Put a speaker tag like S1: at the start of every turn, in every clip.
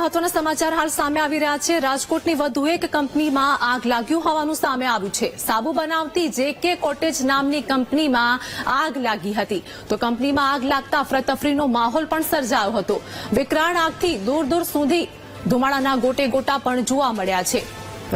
S1: મહત્વના સમાચાર હાલ સામે આવી રહ્યા છે। રાજકોટની વધુ એક કંપનીમાં આગ લાગ્યું હોવાનું સામે આવ્યું છે। સાબુ બનાવતી JK કોટેજ નામની કંપનીમાં આગ લાગી હતી, તો કંપનીમાં આગ લાગતા અફરાતફરીનો માહોલ પણ સર્જાયો હતો। વિકરાળ આગથી દૂર દૂર સુધી ધુમાડાના ગોટે ગોટા પણ જોવા મળ્યા છે।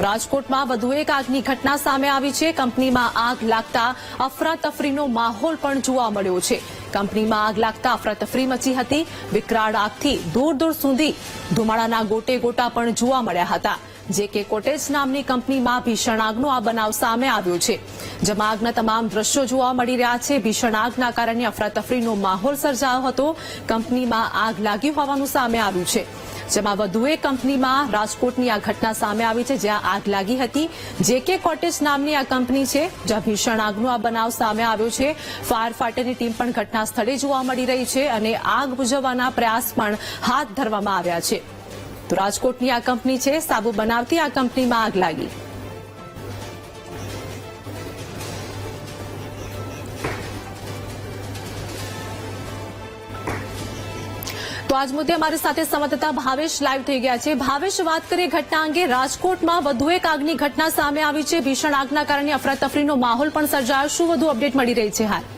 S1: રાજકોટમાં વધુ એક આગની ઘટના સામે આવી છે। કંપનીમાં આગ લાગતા અફરાતફરીનો માહોલ પણ જોવા મળ્યો છે। કંપનીમાં આગ લાગતા અફરાતફરી મચી હતી। વિકરાળ આગથી દૂર દૂર સુધી ધુમાડાના ગોટે ગોટા પણ જોવા મળ્યા હતા। JK કોટેજ નામની કંપનીમાં ભીષણ આગનો આ બનાવ સામે આવ્યો છે, જેમાં આગના તમામ દ્રશ્યો જોવા મળી રહ્યા છે। ભીષણ આગના કારણે અફરાતફરીનો માહોલ સર્જાયો હતો। કંપનીમાં આગ લાગી હોવાનું સામે આવ્યું છે, જેમાં વધુ એક કંપનીમાં રાજકોટની આ ઘટના સામે આવી છે, જ્યાં આગ લાગી હતી। JK કોટેજ નામની આ કંપની છે, જ્યાં ભીષણ આગનો આ બનાવ સામે આવ્યો છે। ફાયર ફાઈટરની ટીમ પણ ઘટના સ્થળે જોવા મળી રહી છે અને આગ બુઝાવવાના પ્રયાસ પણ હાથ ધરવામાં આવ્યા છે। તો રાજકોટની આ કંપની છે, સાબુ બનાવતી આ કંપનીમાં આગ લાગી। તો આજ મુદ્દે અમારી સાથે સંવાદદાતા ભાવેશ લાઈવ થઈ ગયા છે। ભાવેશ, વાત કરીએ ઘટના અંગે। રાજકોટમાં વધુ એક આગની ઘટના સામે આવી છે। ભીષણ આગના કારણે અફરાતફરીનો માહોલ પણ સર્જાયો। શું વધુ અપડેટ મળી રહી છે હાલ?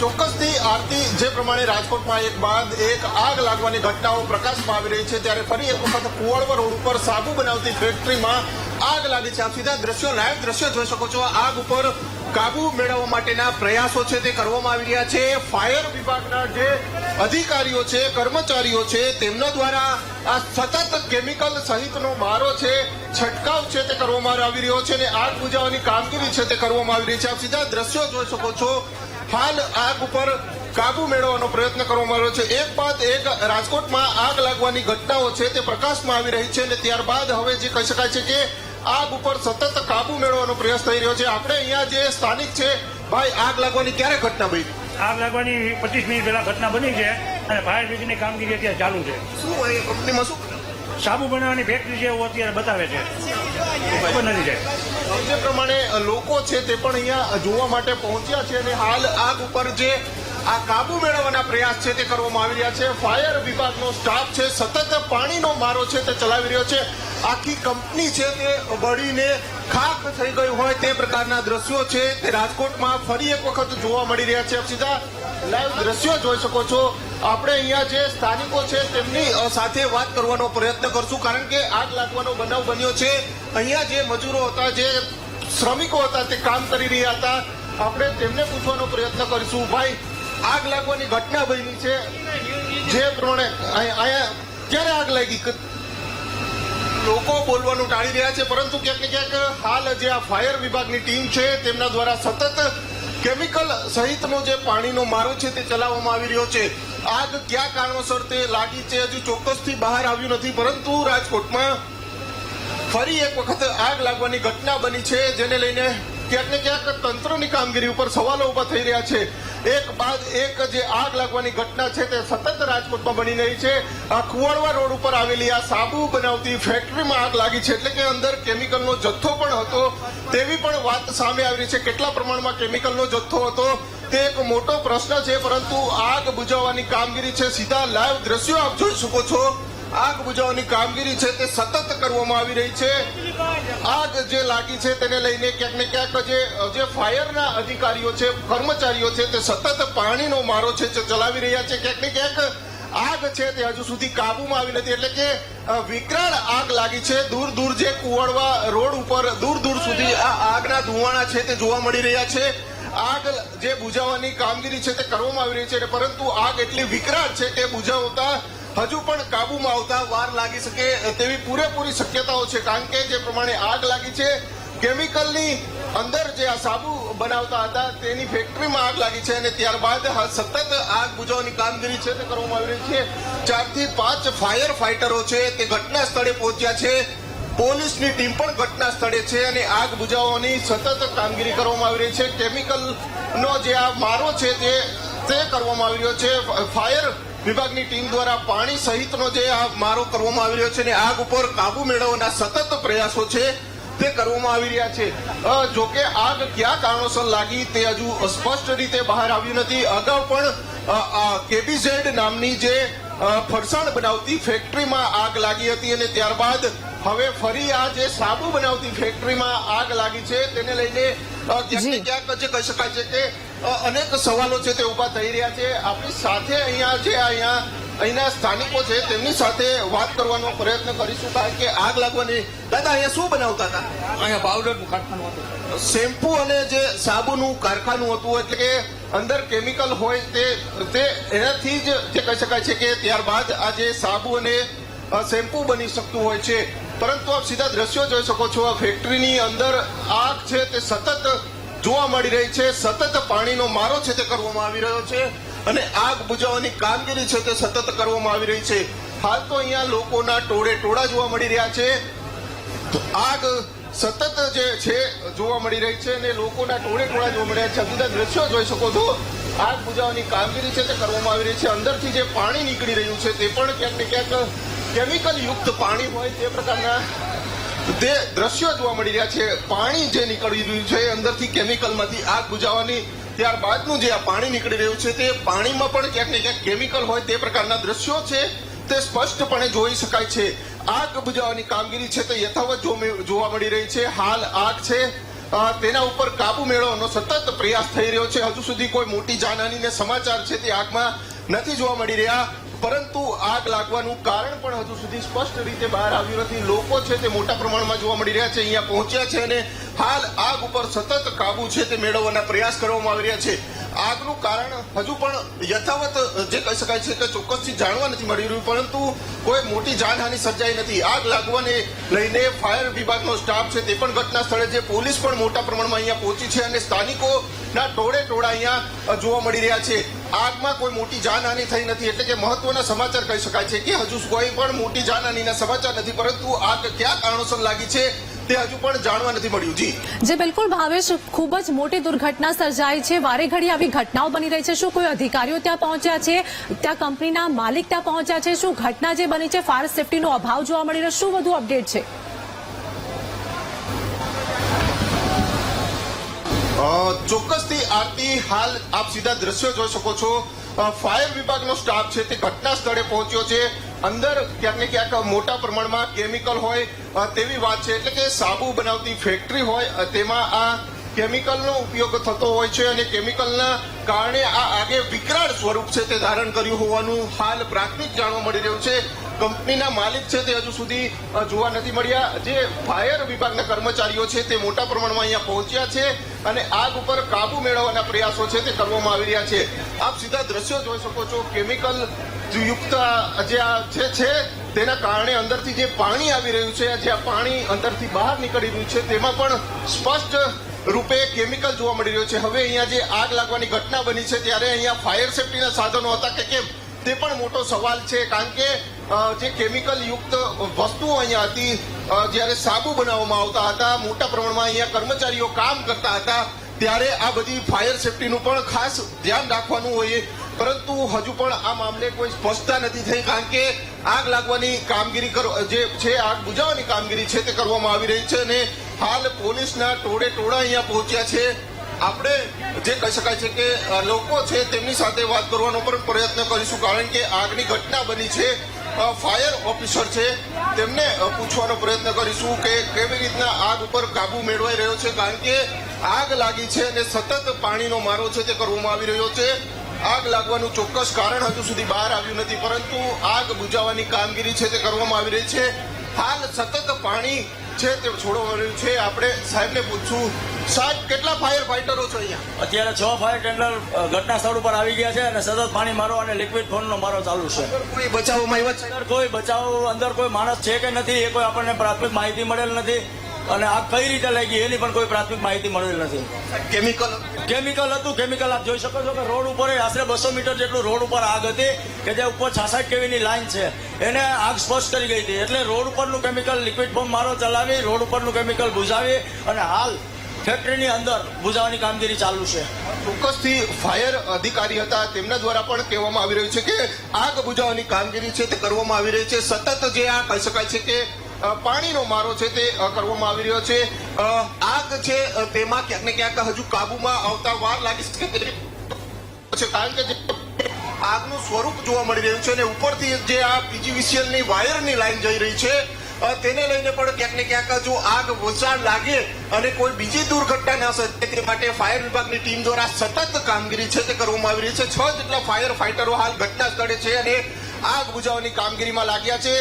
S2: ચોક્કસથી આરતી, જે પ્રમાણે રાજકોટમાં એક બાદ એક આગ લાગવાની ઘટનાઓ પ્રકાશમાં આવી રહી છે, ત્યારે ફરી એક વખત કુવાડવા રોડ ઉપર સાબુ બનાવતી ફેક્ટરીમાં આગ લાગી છે। આપ સીધા દ્રશ્યો, લાઈવ દ્રશ્યો જોઈ શકો છો। આગ ઉપર કાબુ મેળવવા માટેના પ્રયાસો છે તે કરવામાં આવી રહ્યા છે। ફાયર વિભાગના જે અધિકારીઓ છે, કર્મચારીઓ છે, તેમના દ્વારા આ સતત કેમિકલ સહિતનો મારો છે, છંટકાવ છે તે કરવામાં આવી રહ્યો છે અને આગ બુઝાવવાની કામગીરી છે તે કરવામાં આવી રહી છે। આપ સીધા દ્રશ્યો જોઈ શકો છો। હાલ આગ ઉપર કાબુ મેળવવાનો પ્રયત્ન કરવામાં આવ્યો છે। એક બાદ એક રાજકોટમાં આગ લાગવાની ઘટનાઓ છે તે પ્રકાશમાં આવી રહી છે અને ત્યારબાદ હવે જે કહી શકાય છે કે આગ ઉપર સતત કાબુ મેળવવાનો પ્રયાસ થઈ રહ્યો છે। આપણે અહીંયા જે સ્થાનિક છે, ભાઈ, આગ લાગવાની ક્યારે ઘટના બની?
S3: આગ લાગવાની 25 મિનિટ પહેલા ઘટના બની છે અને ફાયર બ્રિગેડની કામગીરી અત્યારે ચાલુ છે।
S2: શું એ કંપનીમાં શું
S3: સાબુ બનાવવાની ફેક્ટરી છે એવું અત્યારે બતાવે છે, ખબર નથી જાય।
S2: જે પ્રમાણે લોકો છે તે પણ અહીંયા જોવા માટે પહોંચ્યા છે અને હાલ આગ ઉપર જે આ કાબુ મેળવવાના પ્રયાસ છે તે કરવામાં આવી રહ્યા છે। ફાયર વિભાગનો સ્ટાફ છે સતત પાણીનો મારો છે તે ચલાવી રહ્યો છે। આખી કંપની છે તે બળીને ખાખ થઈ ગઈ હોય તે પ્રકારના દ્રશ્યો છે તે રાજકોટમાં ફરી એક વખત જોવા મળી રહ્યા છે। આપ સીધા લાઈવ દ્રશ્યો જોઈ શકો છો। આપણે અહીંયા જે સ્થાનિકો છે તેમની સાથે વાત કરવાનો પ્રયત્ન કરશું, કારણ કે આગ લાગવાનો બનાવ બન્યો છે। અહીંયા જે મજૂરો હતા, જે શ્રમિકો હતા, તે કામ કરી રહ્યા હતા। આપણે તેમને પૂછવાનો પ્રયત્ન કરીશું। ભાઈ, આગ લાગવાની ઘટના બની છે, જે પ્રમાણે અહીંયા ક્યારે આગ લાગી? લોકો બોલવાનું ટાળી રહ્યા છે, પરંતુ ક્યાંક ને ક્યાંક હાલ જે આ ફાયર વિભાગની ટીમ છે તેમના દ્વારા સતત કેમિકલ સહિતનો જે પાણીનો મારો છે તે ચલાવવામાં આવી રહ્યો છે। આગ કયા કારણોસર તે લાગી છે હજુ ચોક્કસથી બહાર આવ્યું નથી, પરંતુ રાજકોટમાં ફરી એક વખત આગ લાગવાની ઘટના બની છે, જેને લઈને ક્યાંક ને ક્યાંક તંત્રની કામગીરી ઉપર સવાલો ઉભા થઈ રહ્યા છે। એક બાદ એક જે આગ લાગવાની ઘટના છે તે સતત રાજકોટમાં બની રહી છે। આ કુવાડવા રોડ ઉપર આવેલી આ સાબુ બનાવતી ફેક્ટરીમાં આગ લાગી છે, એટલે કે અંદર કેમિકલનો જથ્થો પણ હતો તેવી પણ વાત સામે આવી રહી છે। કેટલા પ્રમાણમાં કેમિકલનો જથ્થો હતો તે એક મોટો પ્રશ્ન છે, પરંતુ આગ બુઝાવવાની કામગીરી છે, સીધા લાઈવ દ્રશ્યો આપ જોઈ શકો છો। આગ બુઝાવવાની કામગીરી છે તે સતત કરવામાં આવી રહી છે। આગ જે લાગી છે તેને લઈને ક્યાંક ને ક્યાંક જે ફાયરના અધિકારીઓ છે, કર્મચારીઓ છે, તે સતત પાણીનો મારો છે ચલાવી રહ્યા છે। ક્યાંક ને ક્યાંક આગ છે તે હજુ સુધી કાબુમાં આવી નથી, એટલે કે વિકરાળ આગ લાગી છે। દૂર દૂર જે કુવાડવા રોડ ઉપર દૂર દૂર સુધી આ આગના ધુવાણા છે તે જોવા મળી રહ્યા છે। આગ જે બુઝાવવાની કામગીરી છે તે કરવામાં આવી રહી છે, પરંતુ આગ એટલી વિકરાળ છે કે બુઝાવતા હજુ પણ કાબુમાં આવતા વાર લાગી શકે તેવી પૂરેપૂરી શક્યતાઓ છે, કારણ કે જે પ્રમાણે આગ લાગી છે, કેમિકલની અંદર જે આ સાબુ બનાવતા હતા તેની ફેક્ટરીમાં આગ લાગી છે અને ત્યારબાદ સતત આગ બુઝાવવાની કામગીરી છે તે કરવામાં આવી રહી છે। 4 થી 5 ફાયર ફાઈટરો છે તે ઘટના સ્થળે પહોંચ્યા છે। પોલીસની ટીમ પણ ઘટના સ્થળે છે અને આગ બુઝાવવાની સતત કામગીરી કરવામાં આવી રહી છે। કેમિકલનો જે આ મારો છે તે કરવામાં આવી રહ્યો છે। ફાયર વિભાગની ટીમ દ્વારા પાણી સહિતનો જે આ મારો કરવામાં આવી રહ્યો છે અને આગ ઉપર કાબુ મેળવવાના સતત પ્રયાસો છે તે કરવામાં આવી રહ્યા છે। જોકે આગ કયા કારણોસર લાગી તે હજુ સ્પષ્ટ રીતે બહાર આવ્યું નથી। અગાઉ પણ કેબીઝેડ નામની જે ફરસાણ બનાવતી ફેક્ટરીમાં આગ લાગી હતી અને ત્યારબાદ હવે ફરી આ જે સાબુ બનાવતી ફેક્ટરીમાં આગ લાગી છે તેને લઈને ક્યાંક ને ક્યાંક જે કહી શકાય છે કે અનેક સવાલો છે તે ઉભા થઈ રહ્યા છે. આપણી સાથે અહીંના સ્થાનિકો છે તેમની સાથે વાત કરવાનો પ્રયત્ન કરીશું, કારણ કે આગ લાગવાની. દાદા, અહીંયા શું બનાવતા હતા?
S3: અહીંયા પાવડરનું કારખાનું હતું,
S2: શેમ્પુ અને જે સાબુનું કારખાનું હતું, એટલે કે અંદર કેમિકલ હોય તે એનાથી જ જે કહી શકાય છે કે ત્યારબાદ આ જે સાબુ અને શેમ્પુ બની શકતું હોય છે. પરંતુ આપ સીધા દ્રશ્યો જોઈ શકો છો, આ ફેક્ટરીની અંદર આગ છે તે સતત જોવા મળી રહી છે. સતત પાણીનો મારો છે તે કરવામાં આવી રહ્યો છે અને આગ બુઝાવવાની કામગીરી છે તે સતત કરવામાં આવી રહી છે. હાલ તો અહીંયા લોકોના ટોળે ટોળા જોવા મળી રહ્યા છે. આગ સતત જે છે જોવા મળી રહી છે અને લોકોના ટોળે ટોળા જોવા મળી રહ્યા છે. સીધા દ્રશ્યો જોઈ શકો છો, આગ બુઝાવવાની કામગીરી છે તે કરવામાં આવી રહી છે. અંદરથી જે પાણી નીકળી રહ્યું છે તે પણ ક્યાંક ને ક્યાંક કેમિકલ યુક્ત પાણી હોય તે પ્રકારના તે દ્રશ્યો જોવા મળી રહ્યા છે. પાણી જે નીકળી રહ્યું છે અંદરથી કેમિકલમાંથી આગ બુઝાવવાની ત્યારબાદનું જે આ પાણી નીકળી રહ્યું છે તે પાણીમાં પણ ક્યાંક ને ક્યાંક કેમિકલ હોય તે પ્રકારના દ્રશ્યો છે તે સ્પષ્ટપણે જોઈ શકાય છે. આગ બુઝાવવાની કામગીરી છે તે યથાવત જોવા મળી રહી છે. હાલ આગ છે તેના ઉપર કાબુ મેળવવાનો સતત પ્રયાસ થઈ રહ્યો છે. હજુ સુધી કોઈ મોટી જાનહાનિના સમાચાર છે તે આગમાં નથી જોવા મળી રહ્યા, પરંતુ આગ લાગવાનું કારણ પણ હજુ સુધી સ્પષ્ટ રીતે બહાર આવ્યું નથી. લોકો છે તે મોટા પ્રમાણમાં જોવા મળી રહ્યા છે, અહીંયા પહોંચ્યા છે અને હાલ આગ ઉપર સતત કાબુ છે તે મેળવવાના પ્રયાસ કરવામાં આવી રહ્યા છે. આગનું કારણ હજુ પણ યથાવત જે કહી શકાય છે કે ચોક્કસથી જાણવા નથી મળી રહ્યું, પરંતુ કોઈ મોટી જાનહાનિ સર્જાઈ નથી. આગ લાગવાને લઈને ફાયર વિભાગનો સ્ટાફ છે તે પણ ઘટના સ્થળે છે, પોલીસ પણ મોટા પ્રમાણમાં અહીંયા પહોંચી છે અને સ્થાનિકોના ટોળે ટોળા અહીંયા જોવા મળી રહ્યા છે. આગમાં કોઈ મોટી જાનહાનિ થઈ નથી, એટલે કે મહત્વના સમાચાર કહી શકાય છે કે હજુ કોઈ પણ મોટી જાનહાનિના સમાચાર નથી, પરંતુ આગ કયા કારણોસર લાગી છે તે હજુ પણ જાણવા નથી મળ્યું.
S1: જી બિલકુલ ભાવેશ, ખૂબ જ મોટી દુર્ઘટના સર્જાઈ છે. વારે ઘડી આવી ઘટનાઓ બની રહી છે. શું કોઈ અધિકારીઓ ત્યાં પહોંચ્યા છે? ત્યાં કંપનીના માલિક ત્યાં પહોંચ્યા છે? શું ઘટના જે બની છે ફાયર સેફટીનો અભાવ જોવા મળી રહ્યો, શું વધુ અપડેટ છે?
S2: ચોક્કસથી આરતી, હાલ આપ સીધા દ્રશ્યો જોઈ શકો છો. ફાયર વિભાગનો સ્ટાફ છે તે ઘટના સ્થળે પહોંચ્યો છે. અંદર ક્યાંક ને ક્યાંક મોટા પ્રમાણમાં કેમિકલ હોય તેવી વાત છે, એટલે કે સાબુ બનાવતી ફેક્ટરી હોય તેમાં આ કેમિકલનો ઉપયોગ થતો હોય છે અને કેમિકલના કારણે આ આગે વિકરાળ સ્વરૂપ છે તે ધારણ કર્યું હોવાનું હાલ પ્રાથમિક જાણવા મળી રહ્યું છે. કંપનીના માલિક છે તે હજુ સુધી જોવા નથી મળ્યા. જે ફાયર વિભાગના કર્મચારીઓ છે તે મોટા પ્રમાણમાં અહીંયા પહોંચ્યા છે અને આગ ઉપર કાબુ મેળવવાના પ્રયાસો છે તે કરવામાં આવી રહ્યા છે. આપ સીધા દ્રશ્યો જોઈ શકો છો, કેમિકલ યુક્ત જે આ છે તેના કારણે અંદરથી જે પાણી આવી રહ્યું છે, જે આ પાણી અંદરથી બહાર નીકળી રહ્યું છે તેમાં પણ સ્પષ્ટ રૂપે કેમિકલ જોવા મળી રહ્યું છે. હવે અહીંયા જે આગ લાગવાની ઘટના બની છે ત્યારે અહીંયા ફાયર સેફટીના સાધનો હતા કે કેમ તે પણ મોટો સવાલ છે, કારણ કે જે કેમિકલ યુક્ત વસ્તુઓ અહીંયા હતી, જ્યારે સાબુ બનાવવામાં આવતા હતા, મોટા પ્રમાણમાં અહીંયા કર્મચારીઓ કામ કરતા હતા, ત્યારે આ બધી ફાયર સેફટીનું પણ ખાસ ધ્યાન રાખવાનું હોય, પરંતુ હજુ પણ આ મામલે કોઈ સ્પષ્ટતા નથી થઈ, કારણ કે આગ લાગવાની કામગીરી જે છે આગ બુઝાવવાની કામગીરી છે તે કરવામાં આવી રહી છે અને હાલ પોલીસના ટોળે ટોળા અહીંયા પહોંચ્યા છે. આપણે જે કહી શકાય છે કે લોકો છે તેમની સાથે વાત કરવાનો પણ પ્રયત્ન કરીશું, કારણ કે આગની ઘટના બની છે. ફાયર ઓફિસર છે તેમને પૂછવાનો પ્રયત્ન કરીશું કે કેવી રીતના આગ ઉપર કાબુ મેળવાઈ રહ્યો છે, કારણ કે આગ લાગી છે અને સતત પાણીનો મારો છે તે કરવામાં આવી રહ્યો છે. આગ લાગવાનું ચોક્કસ કારણ હજુ સુધી બહાર આવ્યું નથી, પરંતુ આગ બુઝાવવાની કામગીરી છે તે કરવામાં આવી રહી છે. હાલ સતત પાણી છે તે છોડવામાં રહ્યું છે. આપણે સાહેબને પૂછશું, સાહેબ કેટલા ફાયર ફાઈટરો છો અહીંયા?
S4: અત્યારે 6 ફાયર ટેન્ડર ઘટના સ્થળ ઉપર આવી ગયા છે અને સતત પાણી મારો અને લિક્વિડ ફોર્મનો મારો ચાલુ છે.
S2: કોઈ બચાવમાં આવ્યા છે?
S4: અંદર કોઈ બચાવ અંદર કોઈ માણસ છે કે નથી એ કોઈ આપણને પ્રાથમિક માહિતી મળેલ નથી અને આગ કઈ રીતે લાગી એની પણ કોઈ પ્રાથમિક માહિતી મળેલ નથી.
S2: કેમિકલ
S4: હતું. કેમિકલ આપ જોઈ શકો છો કે રોડ ઉપર આશરે 200 મીટર જેટલું રોડ ઉપર આગ હતી કે જે ઉપર 66 કેવીની લાઈન છે એને આગ સ્પર્શ કરી ગઈ હતી, એટલે રોડ ઉપરનું કેમિકલ લિક્વિડ ફોર્મ મારો ચલાવી રોડ ઉપરનું કેમિકલ બુઝાવી અને હાલ ફેક્ટરીની અંદર બુઝાવવાની કામગીરી ચાલુ છે.
S2: ચોક્કસથી ફાયર અધિકારી હતા તેમના દ્વારા પણ કહેવામાં આવી રહ્યું છે કે આગ બુઝાવવાની કામગીરી છે તે કરવામાં આવી રહી છે. સતત જે આ કહી શકાય છે કે પાણીનો મારો છે તે કરવામાં આવી રહ્યો છે. આગ છે તેમાં ક્યાંક ને ક્યાંક હજુ કાબુમાં આવતા વાર લાગી શકે છે, કારણ કે આગનું સ્વરૂપ જોવા મળી રહ્યું છે અને ઉપરથી જે આ પીજીવીસીએલ ની વાયરની લાઈન જઈ રહી છે તેને લઈને પણ ક્યાંક ને ક્યાંક જો આગ વસાણ લાગે અને કોઈ બીજી દુર્ઘટના ના સર્જાય તે માટે ફાયર વિભાગની ટીમ દ્વારા સતત કામગીરી છે તે કરવામાં આવી રહી છે 6 જેટલા ફાયર ફાઈટરો હાલ ઘટના સ્થળે છે અને આગ બુઝાવવાની કામગીરીમાં લાગ્યા છે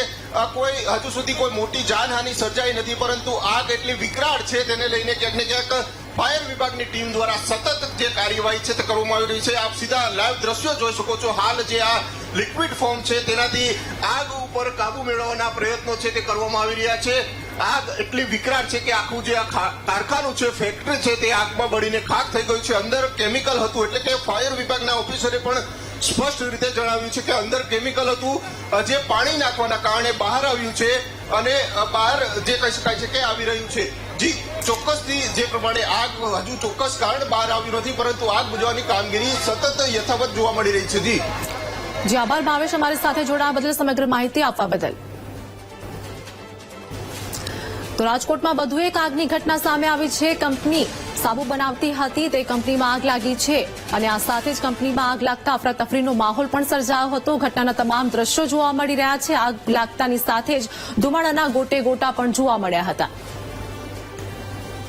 S2: કોઈ હજુ સુધી કોઈ મોટી જાનહાનિ સર્જાઈ નથી પરંતુ આગ એટલી વિકરાળ છે તેને લઈને ક્યાંક ને ક્યાંક ફાયર વિભાગની ટીમ દ્વારા સતત જે કાર્યવાહી છે તે કરવામાં આવી રહી છે આપ સીધા લાઈવ દ્રશ્યો જોઈ શકો છો હાલ જે આ લિક્વિડ ફોર્મ છે તેનાથી આગ ઉપર કાબુ મેળવવાના પ્રયત્નો છે તે કરવામાં આવી રહ્યા છે આગ એટલી વિકરાળ છે કે આખું જે આ કારખાનું છે ફેક્ટરી છે તે આગમાં બળીને ખાખ થઈ ગયું છે અંદર કેમિકલ હતું એટલે કે ફાયર વિભાગના ઓફિસરે પણ સ્પષ્ટ રીતે જણાવ્યું છે કે અંદર કેમિકલ હતું જે પાણી નાખવાના કારણે બહાર આવ્યું છે અને બહાર જે કહી શકાય છે કે આવી રહ્યું છે જી ચોક્કસથી જે પ્રમાણે આગ હજુ ચોક્કસ કારણ બહાર આવ્યું નથી પરંતુ આગ બુઝાવવાની કામગીરી સતત યથાવત જોવા મળી રહી છે
S1: જી આભાર ભાવેશ અમારી સાથે જોડાવા બદલ સમગ્ર માહિતી આપવા બદલ તો રાજકોટમાં વધુ એક આગની ઘટના સામે આવી છે કંપની સાબુ બનાવતી હતી તે કંપનીમાં આગ લાગી છે અને આ સાથે જ કંપનીમાં આગ લાગતા અફરાતફરીનો માહોલ પણ સર્જાયો હતો ઘટનાના તમામ દ્રશ્યો જોવા મળી રહ્યા છે આગ લાગતાની સાથે જ ધુમાડાના ગોટે ગોટા પણ જોવા મળ્યા હતા